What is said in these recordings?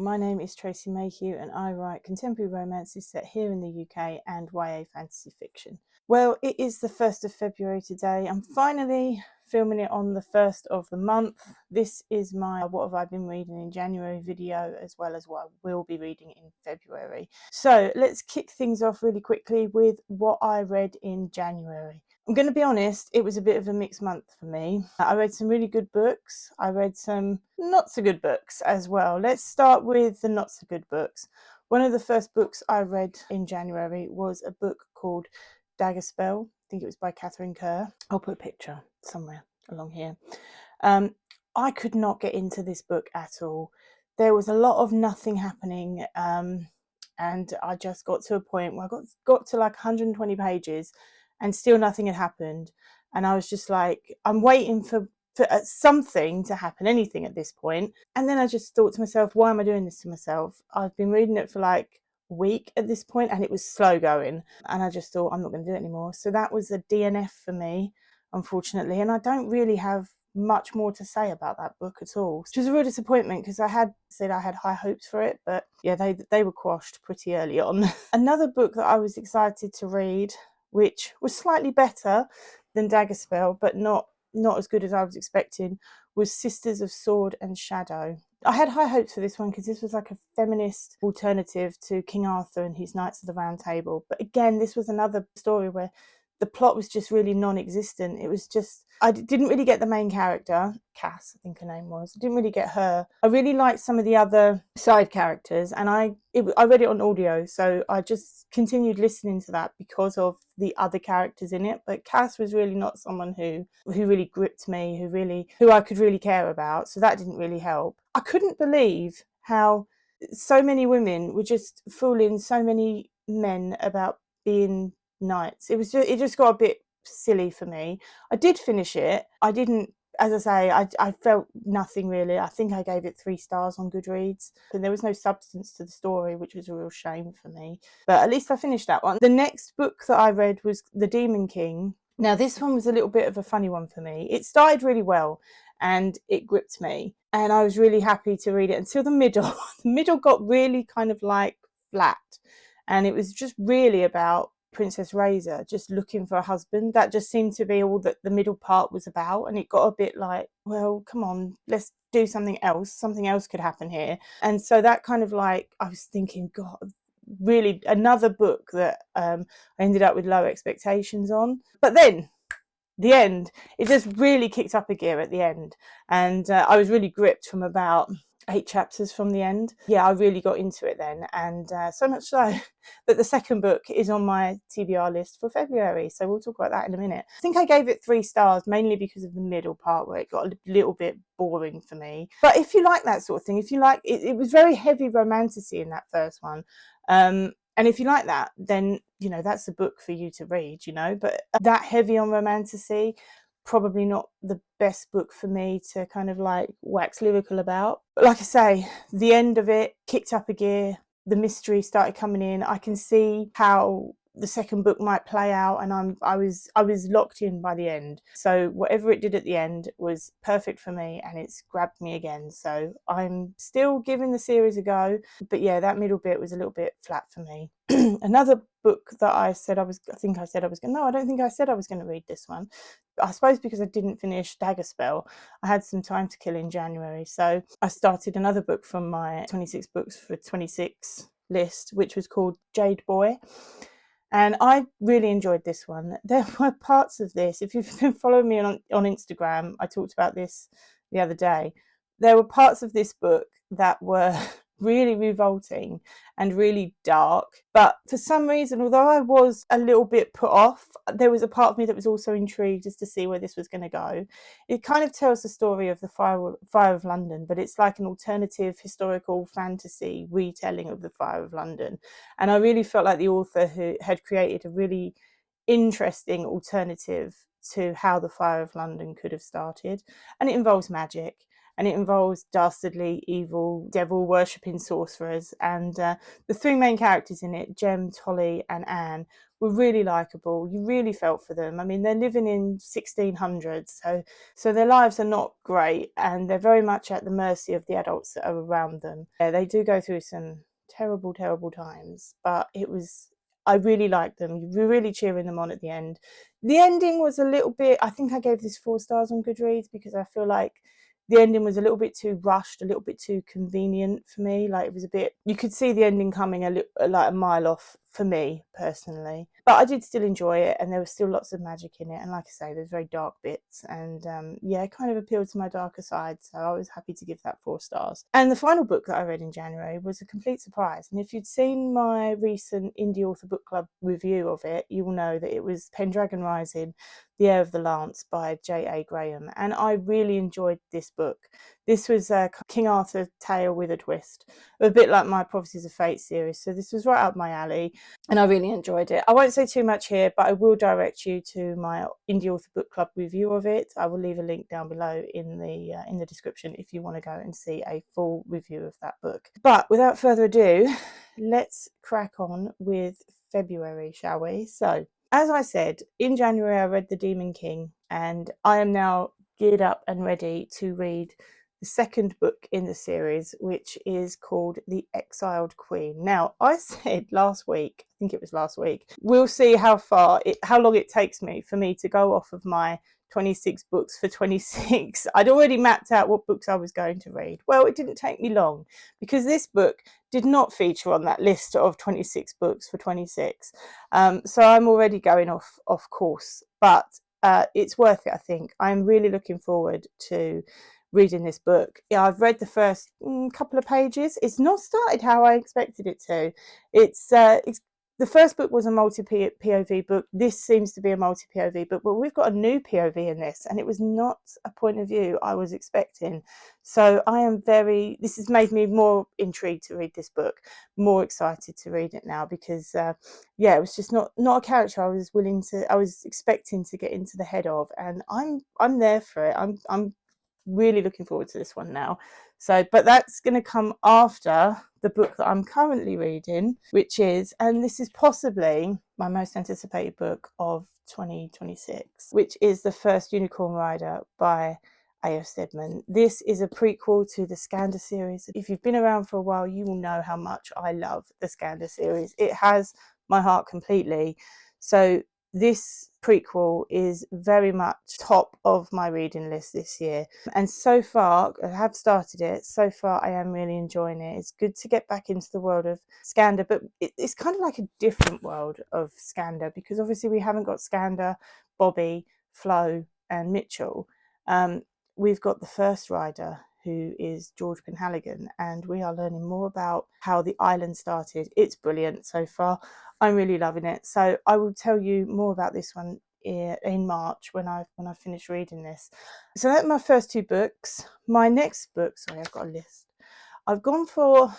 my name is Tracy Mayhew and I write contemporary romances set here in the UK and YA fantasy fiction. Well, it is the 1st of February today. I'm finally filming it on the 1st of the month. This is my what have I been reading in January video, as well as what I will be reading in February. So let's kick things off really quickly with what I read in January. I'm going to be honest, it was a bit of a mixed month for me. I read some really good books. I read some not so good books as well. Let's start with the not so good books. One of the first books I read in January was a book called Dagger Spell. I think it was by Catherine Kerr. I'll put a picture somewhere along here. I could not get into this book at all. There was a lot of nothing happening, and I just got to a point where I got to like 120 pages and still nothing had happened. And I was just like, I'm waiting for something to happen, anything at this point. And then I just thought to myself, why am I doing this to myself? I've been reading it for like a week at this point and it was slow going. And I just thought, I'm not going to do it anymore. So that was a DNF for me, unfortunately. And I don't really have much more to say about that book at all, which was a real disappointment because I had said I had high hopes for it, but yeah, they were quashed pretty early on. Another book that I was excited to read, which was slightly better than Dagger Spell, but not as good as I was expecting, was Sisters of Sword and Shadow. I had high hopes for this one because this was like a feminist alternative to King Arthur and his Knights of the Round Table. But again, this was another story where the plot was just really non-existent. It was just, I didn't really get the main character, Cass, I think her name was. I didn't really get her. I really liked some of the other side characters, and I read it on audio, so I just continued listening to that because of the other characters in it. But Cass was really not someone who really gripped me, who I could really care about, so that didn't really help. I couldn't believe how so many women were just fooling so many men about being knights. It just got a bit silly for me. I did finish it. I didn't, as I say, I felt nothing really. I think I gave it 3 stars on Goodreads, and there was no substance to the story, which was a real shame for me. But at least I finished that one. The next book that I read was The Demon King. Now this one was a little bit of a funny one for me. It started really well and it gripped me, and I was really happy to read it until the middle. The middle got really kind of like flat, and it was just really about Princess Razor just looking for a husband. That just seemed to be all that the middle part was about, and it got a bit like, well, come on, let's do something else could happen here. And so that kind of like, I was thinking, God, really another book that I ended up with low expectations on. But then the end, it just really kicked up a gear at the end, and I was really gripped from about 8 chapters from the end. Yeah, I really got into it then, and so much so that the second book is on my TBR list for February, so we'll talk about that in a minute. I think I gave it 3 stars mainly because of the middle part where it got a little bit boring for me. But if you like that sort of thing, if you like it was very heavy romantasy in that first one, and if you like that, then you know that's a book for you to read, you know. But that heavy on romantasy, probably not the best book for me to kind of like wax lyrical about. But like I say, the end of it kicked up a gear. The mystery started coming in. I can see how the second book might play out, and I was locked in by the end. So whatever it did at the end was perfect for me, and it's grabbed me again. So I'm still giving the series a go, but yeah, that middle bit was a little bit flat for me. Another book that I don't think I said I was going to read this one. I suppose because I didn't finish Dagger Spell, I had some time to kill in January, so I started another book from my 26 books for 26 list, which was called Jade Boy. And I really enjoyed this one. There were parts of this, if you've been following me on Instagram, I talked about this the other day. There were parts of this book that were really revolting and really dark. But for some reason, although I was a little bit put off, there was a part of me that was also intrigued as to see where this was going to go. It kind of tells the story of the Fire of London, but it's like an alternative historical fantasy retelling of the Fire of London. And I really felt like the author who had created a really interesting alternative to how the Fire of London could have started. And it involves magic. and it involves dastardly, evil, devil worshipping sorcerers. And the three main characters in it, Jem, Tolly, and Anne, were really likable. You really felt for them. I mean, they're living in 1600s, so their lives are not great, and they're very much at the mercy of the adults that are around them. Yeah, they do go through some terrible, terrible times, but I really liked them. You were really cheering them on at the end. The ending was a little bit, I think I gave this 4 stars on Goodreads because I feel like the ending was a little bit too rushed, a little bit too convenient for me. Like, it was a bit, you could see the ending coming like a mile off for me personally. But I did still enjoy it, and there was still lots of magic in it. And like I say, there's very dark bits, and yeah, it kind of appealed to my darker side. So I was happy to give that 4 stars. And the final book that I read in January was a complete surprise. And if you'd seen my recent Indie Author Book Club review of it, you will know that it was Pendragon Rising, The Heir of the Lance by J.A. Graham. And I really enjoyed this book. This was a King Arthur tale with a twist, a bit like my Prophecies of Fate series. So this was right up my alley, and I really enjoyed it. I won't say too much here, but I will direct you to my Indie Author Book Club review of it. I will leave a link down below in the description if you want to go and see a full review of that book. But without further ado, let's crack on with February, shall we? So, as I said, in January I read The Demon King, and I am now geared up and ready to read the second book in the series, which is called The Exiled Queen. Now, I said last week, I think it was last week, we'll see how long it takes me for me to go off of my 26 books for 26. I'd already mapped out what books I was going to read. Well, it didn't take me long, because this book did not feature on that list of 26 books for 26. So I'm already going off course, but it's worth it, I think. I'm really looking forward to reading this book. Yeah, I've read the first couple of pages. It's not started how I expected it to. It's the first book was a multi-POV book. This seems to be a multi-POV book, but we've got a new POV in this, and it was not a point of view I was expecting. So this has made me more intrigued to read this book, more excited to read it now, because yeah, it was just not a character I was expecting to get into the head of, and I'm there for it. I'm really looking forward to this one now. So, but that's going to come after the book that I'm currently reading, which is, and this is possibly my most anticipated book of 2026, which is The First Unicorn Rider by A.F. Stedman. This is a prequel to the Skander series. If you've been around for a while, you will know how much I love the Skander series. It has my heart completely. So this prequel is very much top of my reading list this year. And so far, I have started it. So far, I am really enjoying it. It's good to get back into the world of Skander, but it's kind of like a different world of Skander, because obviously we haven't got Skander, Bobby, Flo, and Mitchell. We've got the first rider, who is George Penhaligon, and we are learning more about how the island started. It's brilliant so far. I'm really loving it. So I will tell you more about this one in March when I finish reading this. So that's my first 2 books. My next book, sorry, I've got a list. I've gone for,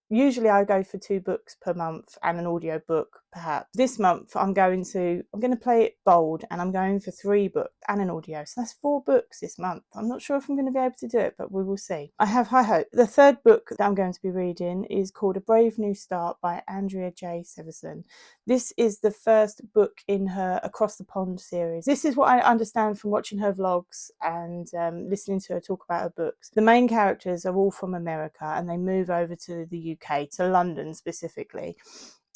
usually I go for 2 books per month and an audio book perhaps. This month I'm going to play it bold, and I'm going for 3 books and an audio. So that's 4 books this month. I'm not sure if I'm going to be able to do it, but we will see. I have high hope. The third book that I'm going to be reading is called A Brave New Start by Andrea J. Severson. This is the first book in her Across the Pond series. This is what I understand from watching her vlogs and listening to her talk about her books. The main characters are all from America, and they move over to the UK, to London specifically,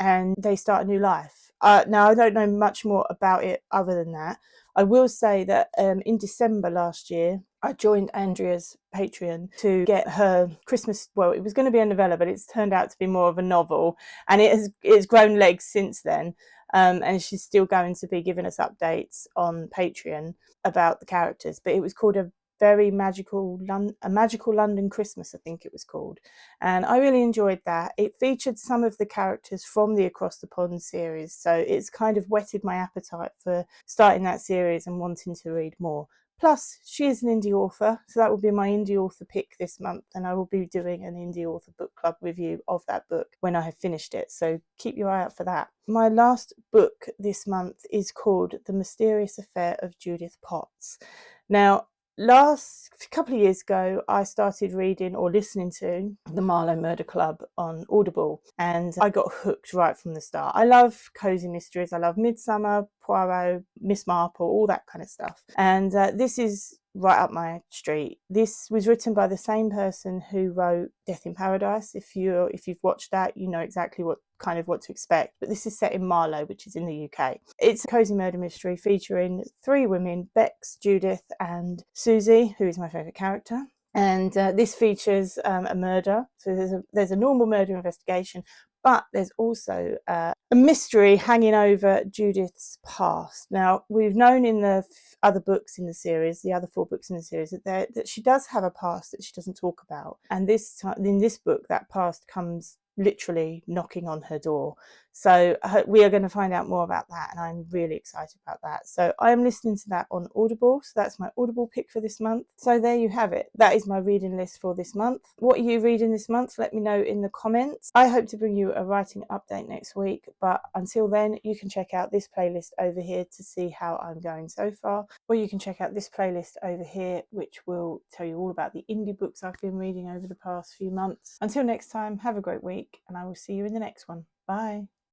and they start a new life. Now, I don't know much more about it other than that. I will say that in December last year, I joined Andrea's Patreon to get her Christmas, well, it was going to be a novella, but it's turned out to be more of a novel, and it's grown legs since then. And she's still going to be giving us updates on Patreon about the characters. But it was called A Magical London Christmas, I think it was called, and I really enjoyed that. It featured some of the characters from the Across the Pond series, so it's kind of whetted my appetite for starting that series and wanting to read more. Plus, she is an indie author, so that will be my indie author pick this month, and I will be doing an indie author book club review of that book when I have finished it, so keep your eye out for that. My last book this month is called The Mysterious Affair of Judith Potts. Now, last couple of years ago, I started reading or listening to the Marlowe Murder Club on Audible, and I got hooked right from the start. I love cozy mysteries. I love Midsummer, Poirot, Miss Marple, all that kind of stuff. And this is right up my street. This was written by the same person who wrote Death in Paradise. If you've watched that, you know exactly what to expect. But this is set in Marlow, which is in the UK. It's a cozy murder mystery featuring 3 women, Bex, Judith and Susie, who is my favourite character. And this features a murder. So there's a normal murder investigation, but there's also a mystery hanging over Judith's past. Now, we've known in the other books in the series, the other 4 books in the series, that she does have a past that she doesn't talk about. And this time, in this book, that past comes literally knocking on her door. So we are going to find out more about that, and I'm really excited about that. So I am listening to that on Audible. So that's my Audible pick for this month. So there you have it. That is my reading list for this month. What are you reading this month? Let me know in the comments. I hope to bring you a writing update next week, but until then, you can check out this playlist over here to see how I'm going so far, or you can check out this playlist over here, which will tell you all about the indie books I've been reading over the past few months. Until next time, have a great week, and I will see you in the next one. Bye.